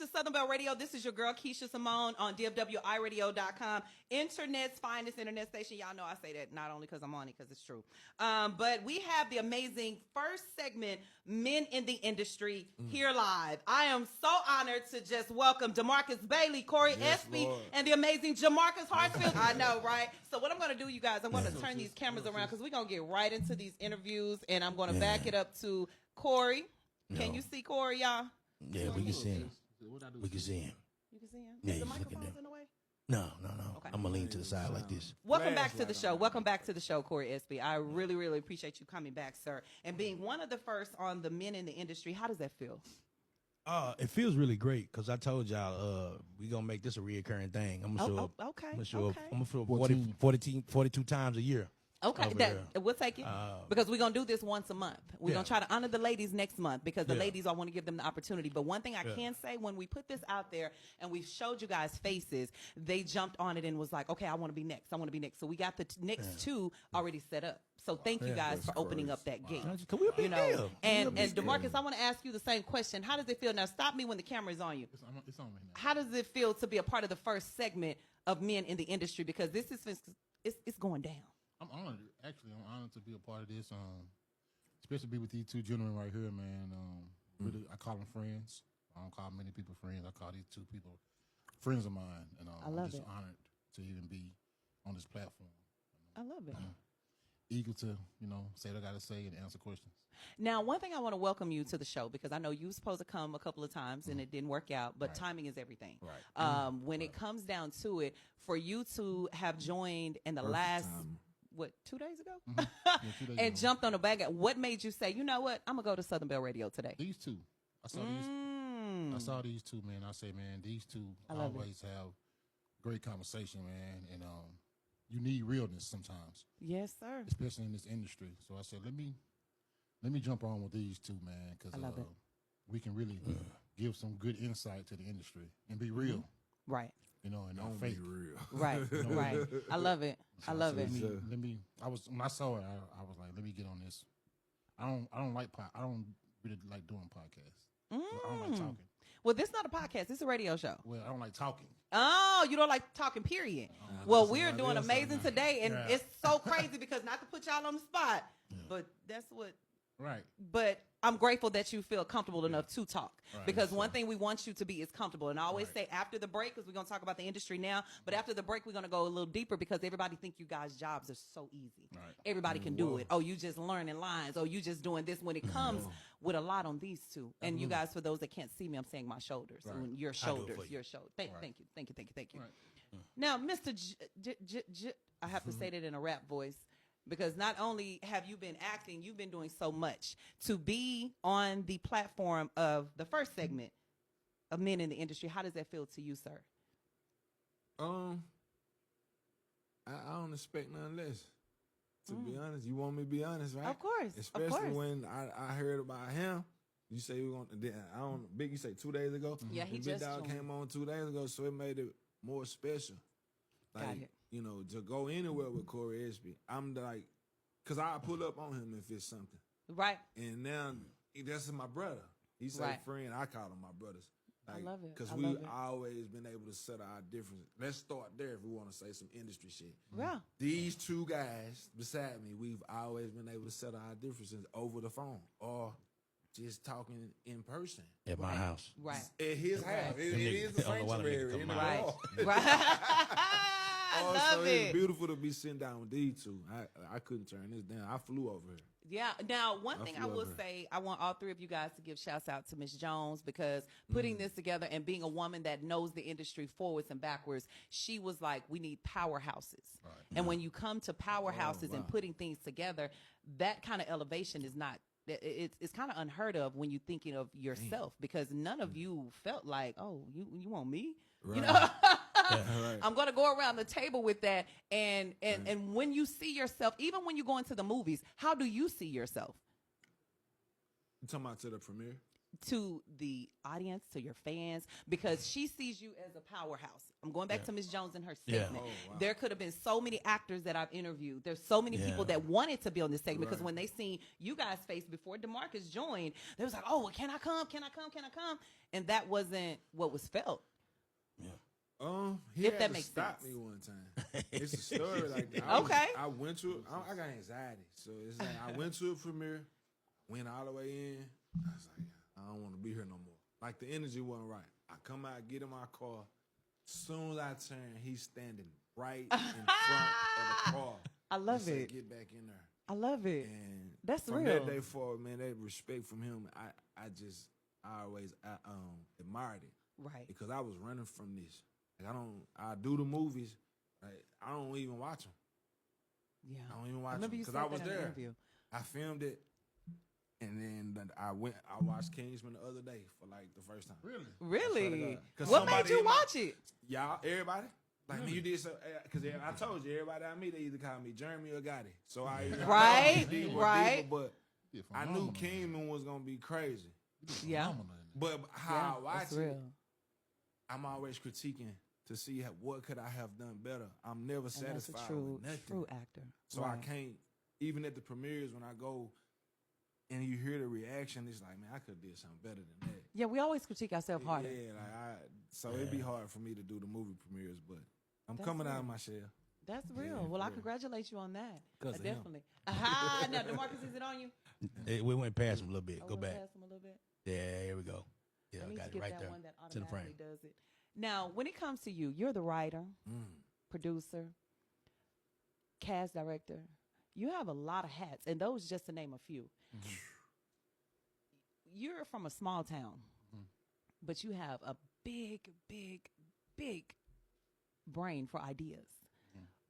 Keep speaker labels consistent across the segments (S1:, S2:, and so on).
S1: to Southern Bell Radio. This is your girl, Kisha Simone, on DFWiRadio.com. Internet's finest internet station. Y'all know I say that not only because I'm on it, because it's true. But we have the amazing first segment, Men in the Industry, here live. I am so honored to just welcome DeMarcus Bailey, Cory Espie, and the amazing JerMarcus Hartfield. I know, right? So what I'm going to do, you guys, I'm going to turn these cameras around because we're going to get right into these interviews, and I'm going to back it up to Cory. Can you see Cory, y'all?
S2: Yeah, we can see him. We can see him.
S1: You can see him?
S2: Yeah,
S1: Is the
S2: he's looking
S1: microphone's
S2: there.
S1: in the way?
S2: No.
S1: Okay.
S2: I'm going to lean to the side like this.
S1: Welcome back to the show. Welcome back to the show, Cory Espie. I really, really appreciate you coming back, sir. And being one of the first on the Men in the Industry, how does that feel?
S2: It feels really great because I told y'all we're going to make this a reoccurring thing. I'm going to show up.
S1: Okay.
S2: I'm going to show up 42 times a year.
S1: Okay, we'll take it because we're going to do this once a month. We're going to try to honor the ladies next month because the ladies, I want to give them the opportunity. But one thing I can say, when we put this out there and we showed you guys faces, they jumped on it and was like, okay, I want to be next. I want to be next. So we got the next two already set up. So thank you guys for opening up that gate.
S2: You know,
S1: and DeMarcus, I want to ask you the same question. How does it feel? Now, stop me when the camera is on you.
S3: It's on me now.
S1: How does it feel to be a part of the first segment of Men in the Industry? Because this is it's going down.
S3: I'm honored. Actually, I'm honored to be a part of this. Especially be with these two gentlemen right here, man. Really, I call them friends. I don't call many people friends. I call these two people friends of mine, and I'm just honored to even be on this platform.
S1: I love it.
S3: Eager to, say what I got to say and answer questions.
S1: Now, one thing I want to welcome you to the show because I know you were supposed to come a couple of times and it didn't work out, but timing is everything.
S3: Right.
S1: When it comes down to it, for you to have joined in the last. 2 days ago?
S3: Yeah, 2 days
S1: and
S3: ago.
S1: jumped on the bag. What made you say, you know what, I'm going to go to Southern Bell Radio today?
S3: These two. I saw these two, man. I say, man, these two always have great conversation, man. And you need realness sometimes.
S1: Yes, sir.
S3: Especially in this industry. So I said, let me jump on with these two, man, because we can really give some good insight to the industry and be real.
S1: Right.
S3: And not fake.
S4: Real.
S1: Right, right. I love it. I love it.
S3: When I saw it, I was like, let me get on this. I don't really like doing podcasts. I don't like talking.
S1: Well, this is not a podcast. This is a radio show.
S3: Well, I don't like talking.
S1: Oh, you don't like talking, period. Well, we're doing amazing today, and it's so crazy because not to put y'all on the spot, but that's what.
S3: Right.
S1: But I'm grateful that you feel comfortable enough to talk because one thing we want you to be is comfortable. And I always say after the break, because we're going to talk about the industry now, but after the break, we're going to go a little deeper because everybody think you guys' jobs are so easy. Right. Everybody can do it. Oh, you just learning lines. Oh, you just doing this when it comes with a lot on these two. And you guys, for those that can't see me, I'm saying my shoulders. And your shoulders, your shoulders. Thank you.
S3: Right.
S1: Now, Mr. I have to say that in a rap voice. Because not only have you been acting, you've been doing so much. To be on the platform of the first segment of Men in the Industry, how does that feel to you, sir?
S4: I don't expect nothing less. To be honest, you want me to be honest, right?
S1: Of course.
S4: Especially when I heard about him. You say we going to, Big, you say 2 days ago?
S1: Yeah, he
S4: Big
S1: just
S4: Dog
S1: joined.
S4: came on 2 days ago, so it made it more special.
S1: Got
S4: Like,
S1: it.
S4: to go anywhere with Cory Espie, I'm like, because I pull up on him if it's something.
S1: Right.
S4: And now, that's my brother. He's a friend. I call him my brothers. Like,
S1: I love it.
S4: Because
S1: I
S4: we've
S1: love it.
S4: always been able to settle our differences. Let's start there if we want to say some industry shit.
S1: Yeah.
S4: These two guys beside me, we've always been able to settle our differences over the phone or just talking in person.
S2: At my house.
S1: Right.
S4: At his house. It is the
S2: I don't know why the nigga
S4: sanctuary.
S2: come
S4: in the
S2: out.
S4: law.
S1: Right. I love
S4: So
S1: it.
S4: it's beautiful to be sitting down with these two. I couldn't turn this down. I flew over here.
S1: Yeah. Now, one thing I
S4: flew
S1: will
S4: over.
S1: say, I want all three of you guys to give shouts out to Miss Jones because putting this together and being a woman that knows the industry forwards and backwards, she was like, we need powerhouses. Right. And when you come to powerhouses and putting things together, that kind of elevation is not. It's kind of unheard of when you're thinking of yourself because none of you felt like, oh, you want me?
S4: Right.
S1: You know?
S4: Right.
S1: I'm going to go around the table with that. And when you see yourself, even when you go into the movies, how do you see yourself?
S4: You talking about to the premiere?
S1: to the audience, to your fans, because she sees you as a powerhouse. I'm going back to Ms. Jones and her segment.
S2: Yeah.
S4: Oh, wow.
S1: There could have been so many actors that I've interviewed. There's so many people that wanted to be on this segment because when they seen you guys' face before DeMarcus joined, they was like, oh, well, can I come? Can I come? Can I come? And that wasn't what was felt.
S4: He
S1: If
S4: had
S1: that
S4: to
S1: makes
S4: stop
S1: sense.
S4: me one time. It's a story like that. I went to. I got anxiety, so it's like I went to a premiere, went all the way in. I was like, I don't want to be here no more. Like the energy wasn't right. I come out, get in my car. Soon as I turn, he's standing right in front of the car.
S1: I love
S4: He
S1: it.
S4: said, get back in there.
S1: I love it.
S4: And
S1: That's
S4: from
S1: real.
S4: that day forward, man, that respect from him, I always admired it.
S1: Right.
S4: Because I was running from this. Like I do the movies. Like, I don't even watch them.
S1: Yeah.
S4: I don't even watch them
S1: remember you
S4: because
S1: said
S4: I was
S1: that in the
S4: there.
S1: interview.
S4: I filmed it, and then I watched Kingsman the other day for like the first time.
S3: Really?
S1: Really?
S4: 'Cause
S1: What made
S4: somebody
S1: you
S4: in my-
S1: watch it?
S4: Y'all, everybody. Like
S3: Really?
S4: you did so because I told you everybody I meet they either call me Jeremy or Gotti. So I either
S1: Right,
S4: call me Diva,
S1: right.
S4: but
S3: Yeah,
S4: I knew Kingman was gonna be crazy.
S1: Yeah.
S4: But how I watch
S1: that's
S4: it,
S1: real.
S4: I'm always critiquing to see what could I have done better. I'm never
S1: And that's a
S4: satisfied
S1: true,
S4: with nothing.
S1: true actor.
S4: So
S1: Right.
S4: I can't, even at the premieres when I go and you hear the reaction, it's like, man, I could have did something better than that.
S1: Yeah, we always critique ourselves harder.
S4: Yeah, so it'd be hard for me to do the movie premieres, but I'm
S1: That's
S4: coming out
S1: real.
S4: of my shell.
S1: That's real.
S4: Yeah,
S1: well, I
S4: yeah.
S1: congratulate you on that.
S4: 'Cause of him.
S1: Definitely. Aha! Now, DeMarcus, is it on you?
S2: We went past him a little bit.
S1: I
S2: Go
S1: went
S2: back.
S1: past him a little bit.
S2: Yeah, here we go. Yeah,
S1: I
S2: I
S1: need
S2: got
S1: to
S2: it
S1: get
S2: right
S1: that
S2: there.
S1: one that
S2: It's in the frame.
S1: automatically does it. Now, when it comes to you, you're the writer, producer, cast director. You have a lot of hats, and those just to name a few. You're from a small town, but you have a big, big, big brain for ideas.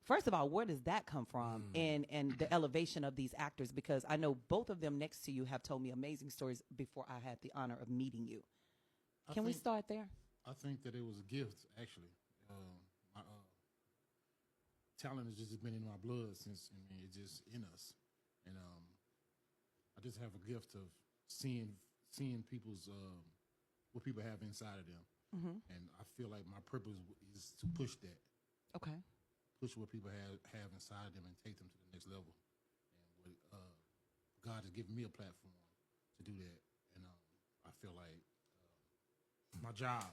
S1: First of all, where does that come from, and the elevation of these actors? Because I know both of them next to you have told me amazing stories before I had the honor of meeting you. Can we start there?
S3: I think that it was a gift, actually. My talent has just been in my blood since, it's just in us. And I just have a gift of seeing people's, what people have inside of them. And I feel like my purpose is to push that.
S1: Okay.
S3: Push what people have inside of them and take them to the next level. And God has given me a platform to do that. And I feel like my job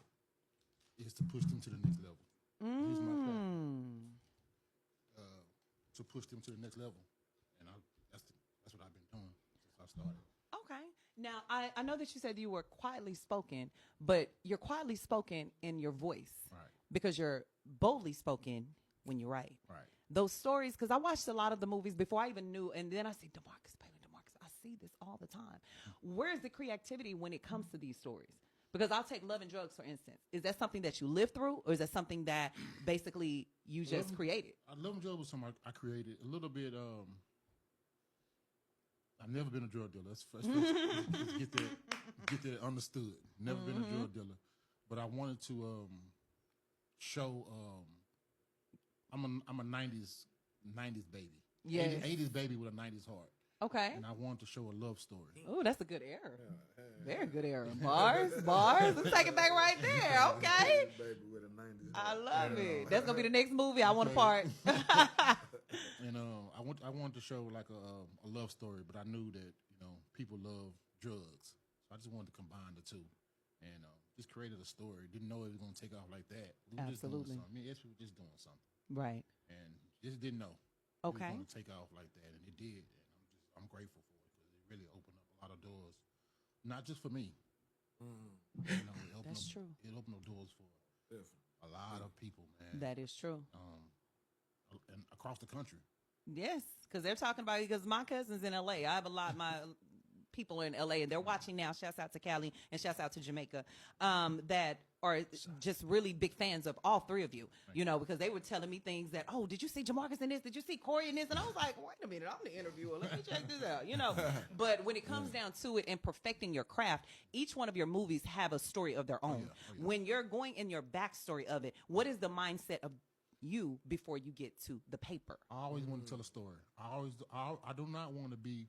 S3: is to push them to the next level. Use my platform to push them to the next level. And that's what I've been doing since I started.
S1: Okay. Now, I know that you said you were quietly spoken, but you're quietly spoken in your voice.
S3: Right.
S1: Because you're boldly spoken when you write.
S3: Right.
S1: Those stories, because I watched a lot of the movies before I even knew, and then I see DeMarcus, baby, DeMarcus. I see this all the time. Where's the creativity when it comes to these stories? Because I'll take Love and Drugs, for instance. Is that something that you lived through, or is that something that basically you just created?
S3: Love and Drugs was something I created. A little bit, I've never been a drug dealer. Let's get that understood. Never been a drug dealer. But I wanted to show I'm a 90s baby.
S1: Yes.
S3: 80s baby with a 90s heart.
S1: Okay.
S3: And I wanted to show a love story.
S1: Oh, that's a good era. Very good era. Bars. Let's take it back right there. Okay.
S4: Baby with a 90s.
S1: I love it. That's gonna be the next movie. I want a part.
S3: And I wanted to show like a love story, but I knew that people love drugs, so I just wanted to combine the two, and just created a story. Didn't know it was gonna take off like that. We were
S1: Absolutely.
S3: just doing something. Me and Espie were just doing something,
S1: Right.
S3: and just didn't know
S1: Okay.
S3: it was gonna take off like that, and it did. And I'm grateful for it because it really opened up a lot of doors, not just for me.
S1: That's true.
S3: It opened up doors for a lot of people, man.
S1: That is true.
S3: And across the country.
S1: Yes, because they're talking about it, because my cousin's in LA. I have a lot of my people in LA, and they're watching now. Shouts out to Cali and shouts out to Jamaica, that are just really big fans of all three of you, because they were telling me things that, oh, did you see JerMarcus in this? Did you see Cory in this? And I was like, wait a minute, I'm the interviewer. Let me check this out, But when it comes down to it and perfecting your craft, each one of your movies have a story of their own. When you're going in your backstory of it, what is the mindset of you before you get to the paper?
S3: I always want to tell a story. I do not want to be.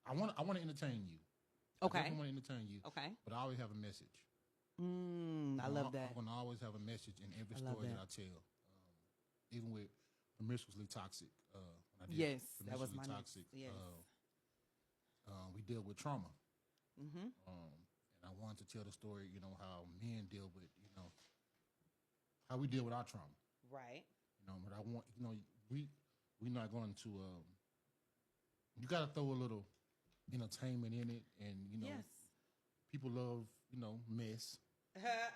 S3: I want to entertain you.
S1: Okay.
S3: I definitely want to entertain you.
S1: Okay.
S3: But I always have a message.
S1: I love that.
S3: I want to always have a message in every story that I tell. Even with Promiscuously Toxic. When I did
S1: Yes, that was my
S3: Toxic.
S1: Yes.
S3: We deal with trauma.
S1: Mm-hmm.
S3: And I wanted to tell the story, you know, how men deal with, you know, how we deal with our trauma.
S1: Right.
S3: You know, but I want, you know, we're not going to, you got to throw a little entertainment in it. And, you know, people love, you know, mess.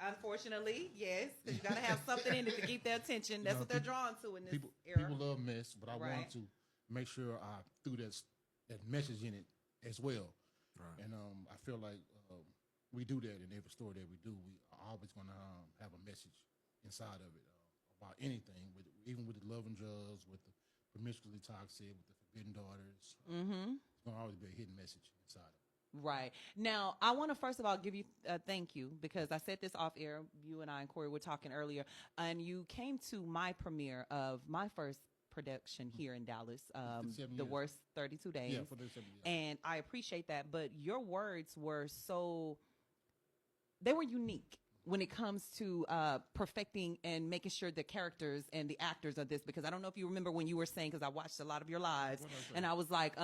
S1: Unfortunately, yes. Because you got to have something in it to keep their attention. That's what they're drawn to in this era.
S3: People love mess, but I want to make sure I threw that message in it as well. Right. And I feel like we do that in every story that we do. We are always going to have a message inside of it about anything, even with the love and drugs, with the Promiscuously Toxic, with the Forbidden Daughters. Mm-hmm. It's going to always be a hidden message inside of it.
S1: Right. Now, I want to first of all give you a thank you because I said this off air. You and I and Cory were talking earlier, and you came to my premiere of my first production here in Dallas, The Worst 32 Days.
S3: Yeah, for 37 years.
S1: And I appreciate that, but your words were they were unique when it comes to perfecting and making sure the characters and the actors of this, because I don't know if you remember when you were saying, because I watched a lot of your lives, and I was like,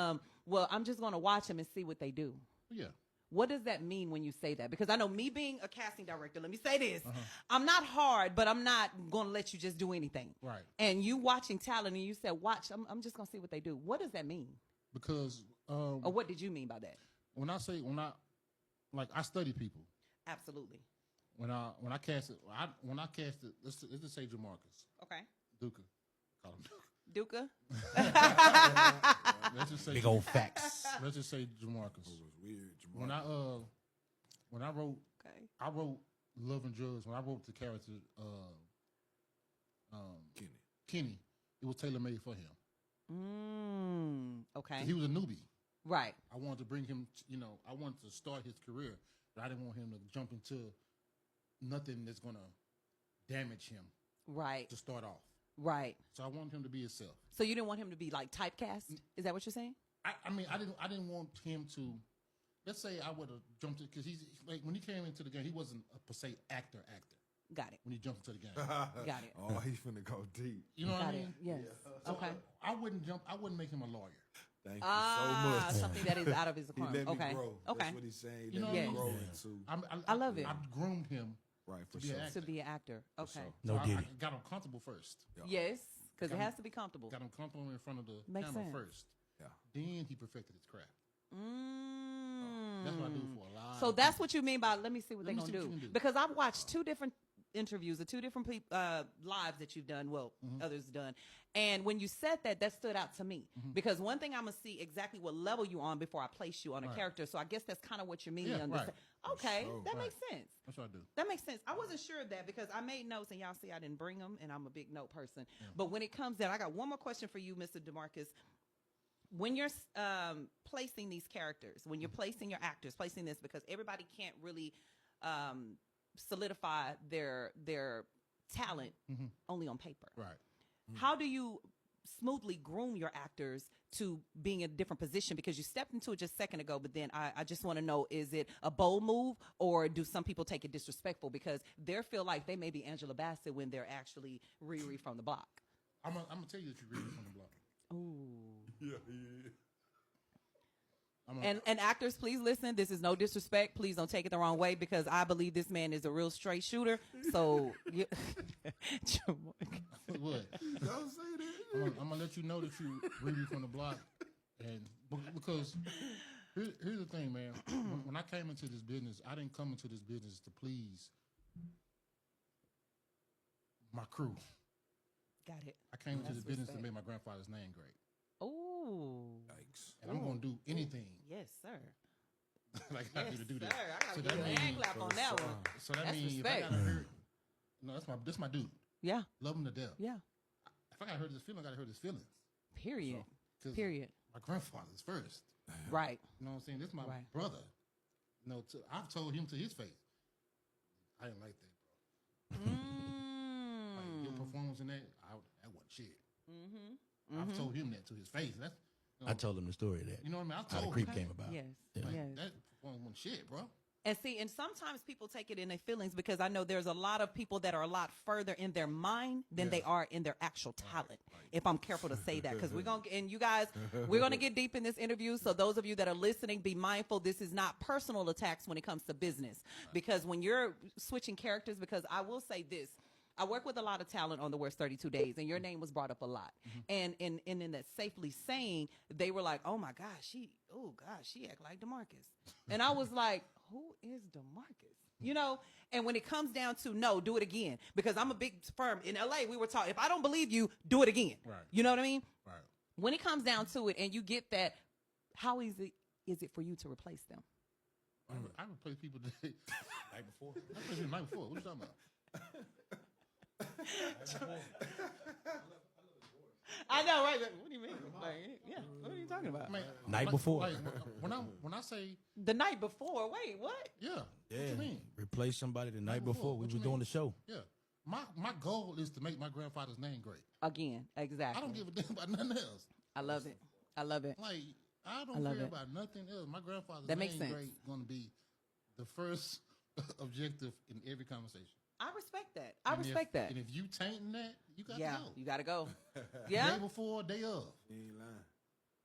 S1: well, I'm just going to watch them and see what they do.
S3: Yeah.
S1: What does that mean when you say that? Because I know me being a casting director, let me say this. I'm not hard, but I'm not going to let you just do anything.
S3: Right.
S1: And you watching talent and you said, watch, I'm just going to see what they do. What does that mean?
S3: Because...
S1: or what did you mean by that?
S3: When I study people.
S1: Absolutely.
S3: When I cast it, let's just say JerMarcus.
S1: Okay.
S3: Duka. Call him Duka.
S1: Duka?
S3: Let's just say
S2: big old facts.
S3: Let's just say JerMarcus.
S4: Oh, it's weird. JerMarcus.
S3: When I wrote Love and Drugs. When I wrote the character Kenny, it was tailor made for him.
S1: Okay.
S3: He was a newbie.
S1: Right.
S3: I wanted to bring him. I wanted to start his career, but I didn't want him to jump into nothing that's gonna damage him.
S1: Right.
S3: To start off.
S1: Right.
S3: So I wanted him to be himself.
S1: So you didn't want him to be like typecast? Is that what you're saying?
S3: I mean, I didn't want him to. Let's say I would have jumped it because he's like when he came into the game, he wasn't a per se actor.
S1: Got it.
S3: When he jumped into the game.
S1: Got it.
S4: Oh, he's finna go deep.
S3: You know what I mean?
S1: Yes.
S3: So
S1: okay.
S3: I wouldn't make him a lawyer.
S4: Thank you so much.
S1: Something that is out of his
S4: He let me grow.
S1: Okay.
S4: That's what he's saying.
S3: You know
S4: let me
S3: what
S4: grow
S3: I mean?
S4: into.
S1: I love it.
S3: I groomed him
S4: Right, for
S3: to
S4: sure.
S1: To be an actor. Okay.
S4: sure.
S2: No
S3: so
S2: diddy.
S3: I got him comfortable first.
S1: Yes, because it
S3: Got him-
S1: has to be comfortable.
S3: Got him comfortable in front of the
S1: Makes
S3: camera
S1: sense.
S3: first.
S4: Yeah.
S3: Then he perfected his craft.
S1: Mm.
S3: That's what I do for a lot.
S1: So that's what you mean by let me see what they're
S3: Let me
S1: going to
S3: see what
S1: do.
S3: you can do.
S1: Because I've watched two different interviews of two different lives that you've done, others done. And when you said that stood out to me. Because one thing I'm going to see exactly what level you're on before I place you on a character. So I guess that's kind of what you're meaning.
S3: Yeah, right.
S1: Okay,
S4: sure.
S1: that makes sense.
S3: That's what I do.
S1: That makes sense. I wasn't sure of that because I made notes, and y'all see I didn't bring them, and I'm a big note person. Yeah. But when it comes down, I got one more question for you, Mr. DeMarcus. When you're placing these characters, when you're placing your actors, placing this, because everybody can't really solidify their talent only on paper.
S3: Right.
S1: How do you smoothly groom your actors to being in a different position? Because you stepped into it just a second ago, but then I just want to know, is it a bold move or do some people take it disrespectful because they feel like they may be Angela Bassett when they're actually Riri from the block?
S3: I'm gonna tell you that you're Riri from the block.
S1: Ooh.
S4: Yeah.
S1: And actors, please listen. This is no disrespect. Please don't take it the wrong way because I believe this man is a real straight shooter. So,
S3: what?
S4: Don't say that.
S3: I'm gonna let you know that you Riri from the block, and because here's the thing, man. When I came into this business, I didn't come into this business to please my crew.
S1: Got it.
S3: I came into this business to make my grandfather's name great.
S1: Oh.
S4: Yikes.
S3: And I'm gonna do anything.
S1: Yes, sir.
S3: Like I have to do that.
S1: Sir, I gotta give you a hand clap on that one.
S3: So that
S1: That's
S3: means if
S1: respect.
S3: I gotta hurt, that's my dude.
S1: Yeah.
S3: Love him to death.
S1: Yeah.
S3: If I gotta hurt his feelings, I gotta hurt his feelings.
S1: Period.
S3: So, 'cause
S1: Period.
S3: My grandfather's first.
S1: Right.
S3: You know what I'm saying? This is my
S1: Right.
S3: brother. I've told him to his face, I didn't like that, bro. Like, your performance in that wasn't shit. I've told him that to his face. That's
S2: I told him the story of that.
S3: You know what I mean? I
S2: How the
S3: told
S2: creep
S3: him.
S2: came about.
S1: Yes.
S2: Yeah.
S3: Like,
S1: Yes.
S3: that performance doing shit, bro.
S1: And see, and sometimes people take it in their feelings because I know there's a lot of people that are a lot further in their mind than they are in their actual talent. Right. If I'm careful to say that, because we're going to, and you guys, we're going to get deep in this interview. So those of you that are listening, be mindful. This is not personal attacks when it comes to business, because when you're switching characters, because I will say this, I work with a lot of talent on the worst 32 days, and your name was brought up a lot. And in that safely saying, they were like, oh my gosh, she act like DeMarcus. And I was like, who is DeMarcus? You know, and when it comes down to no, do it again, because I'm a big firm in LA. We were taught, if I don't believe you, do it again. Right. You know what I mean? Right. When it comes down to it, and you get that, how easy is it for you to replace them?
S3: I replace people the night before. I replaced them the night before. What are you talking about?
S1: I know, right? What do you mean? Like, yeah, what are you talking about?
S2: Night before.
S3: Like, when I say
S1: the night before, wait, what?
S3: Yeah. What you mean?
S2: Replace somebody the night before. We were doing the show.
S3: Yeah. My goal is to make my grandfather's name great.
S1: Again, exactly.
S3: I don't give a damn about nothing else.
S1: I love it. I love it.
S3: Like, I don't care about nothing else. My grandfather's name great going to be the first objective in every conversation.
S1: I respect that. I respect that.
S3: And if you tainting that, you got to go.
S1: You got to go. Yeah.
S3: Day before, day of.
S4: You ain't lying.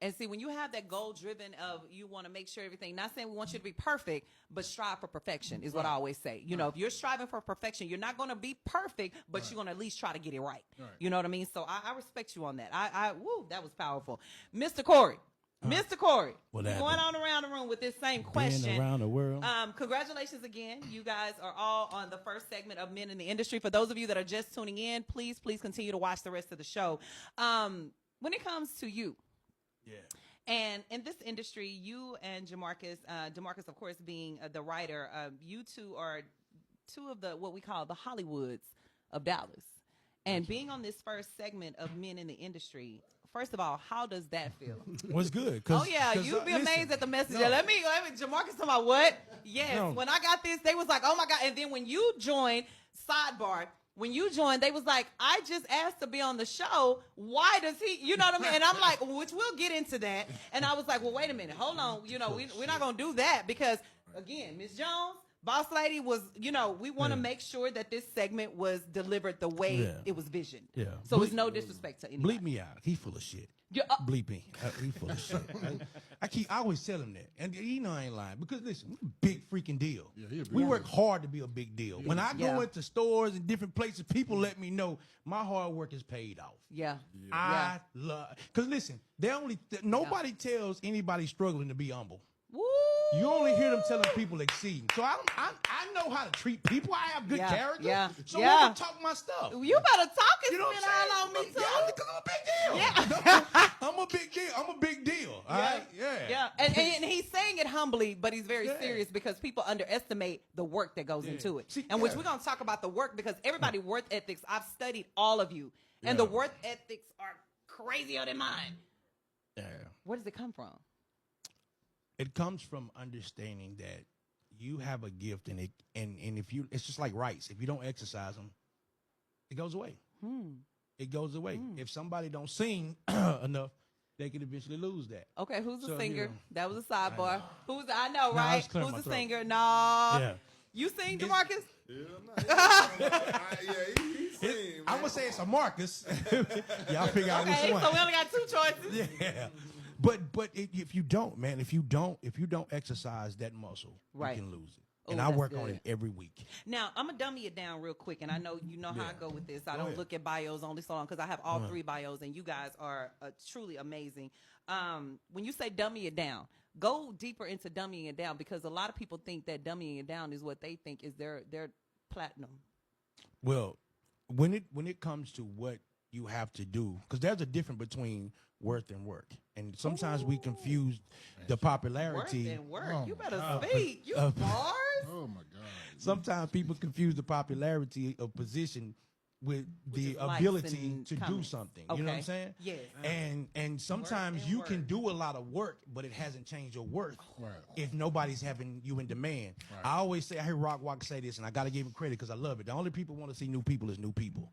S1: And see, when you have that goal driven of you want to make sure everything, not saying we want you to be perfect, but strive for perfection is what I always say. You know, if you're striving for perfection, you're not going to be perfect, but you're going to at least try to get it right. You know what I mean? So I respect you on that. Woo, that was powerful. Mr. Cory. Mr. Cory, going on around the room with this same question.
S2: Being around the world.
S1: Congratulations again. You guys are all on the first segment of Men in the Industry. For those of you that are just tuning in, please continue to watch the rest of the show. When it comes to you, and in this industry, you and JerMarcus, DeMarcus, of course, being the writer, you two are two of the what we call the Hollywoods of Dallas. And being on this first segment of Men in the Industry, first of all, how does that feel?
S2: What's good?
S1: You'd be amazed at the message. No. Let me JerMarcus talking about what? Yes, no. When I got this, they was like, oh my God. And then when you joined, sidebar, when you joined, they was like, I just asked to be on the show. Why does he, you know what I mean? And I'm like, which we'll get into that. And I was like, well, wait a minute. Hold on. You know, we're not going to do that because, again, Ms. Jones, Boss Lady was, you know, we want to make sure that this segment was delivered the way it was visioned. Yeah. So it's no disrespect to anybody.
S2: Bleep me out. He full of shit.
S1: Yeah,
S2: bleep me. He full of shit. I always tell him that. And you know I ain't lying. Because listen, we're a big freaking deal. Yeah, we work hard to be a big deal. When I go into stores and different places, people let me know my hard work is paid off.
S1: Yeah.
S2: I love, because listen, nobody tells anybody struggling to be humble.
S1: Woo!
S2: You only hear them telling people exceeding. So I know how to treat people. I have good character. Yeah. So I can talk my stuff.
S1: You better talk and spit all on me too.
S2: Yeah, because I'm a big deal. Yeah. I'm a big deal. I'm a big deal. All right?
S1: Yeah. And he's saying it humbly, but he's very serious because people underestimate the work that goes into it. Which we're going to talk about the work because everybody work ethics. I've studied all of you. And the work ethics are crazier than mine. Yeah. Where does it come from?
S2: It comes from understanding that you have a gift, and if you, it's just like rice. If you don't exercise them, it goes away. It goes away. If somebody don't sing enough, they can eventually lose that.
S1: Okay, who's the singer? You know, that was a sidebar. I know,
S2: no,
S1: right? Who's the singer? No.
S2: Yeah.
S1: You sing, DeMarcus?
S4: He sing.
S2: I'm gonna say it's a Marcus. Y'all figure out which one.
S1: So we only got two choices.
S2: Yeah. But if you don't, man, if you don't exercise that muscle, you can lose it. And I work on it every week.
S1: Now, I'm going to dummy it down real quick, and I know you know how I go with this. I don't look at bios only so long because I have all three bios, and you guys are truly amazing. When you say dummy it down, go deeper into dummying it down because a lot of people think that dummying it down is what they think is their platinum.
S2: Well, when it comes to what you have to do, because there's a difference between worth and work. And sometimes we confuse the popularity.
S1: Worth and work. You better speak. You bars.
S3: Oh, my God.
S2: Sometimes people confuse the popularity of position with the ability to do something. You know what I'm saying?
S1: Yes.
S2: And sometimes you can do a lot of work, but it hasn't changed your worth if nobody's having you in demand. Right. I always say, I hear Rock say this, and I got to give him credit because I love it. The only people want to see new people is new people.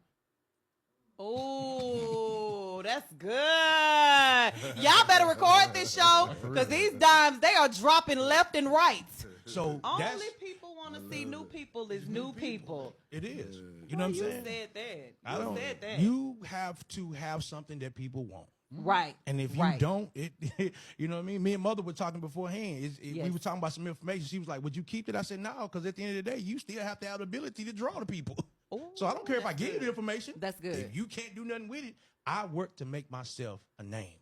S1: Oh, that's good. Y'all better record this show because these dimes, they are dropping left and right.
S2: So
S1: Only
S2: that's
S1: people want to see new people is new people.
S2: it is. You know what I'm
S1: You
S2: saying?
S1: said that.
S2: I don't.
S1: Said that.
S2: You have to have something that people want.
S1: Right.
S2: And if you don't, it you know what I mean? Me and Mother were talking beforehand. We were talking about some information. She was like, would you keep it? I said, no, because at the end of the day, you still have to have the ability to draw the people.
S1: Ooh,
S2: so I don't care if I give you the information.
S1: That's good.
S2: If you can't do nothing with it, I work to make myself a name.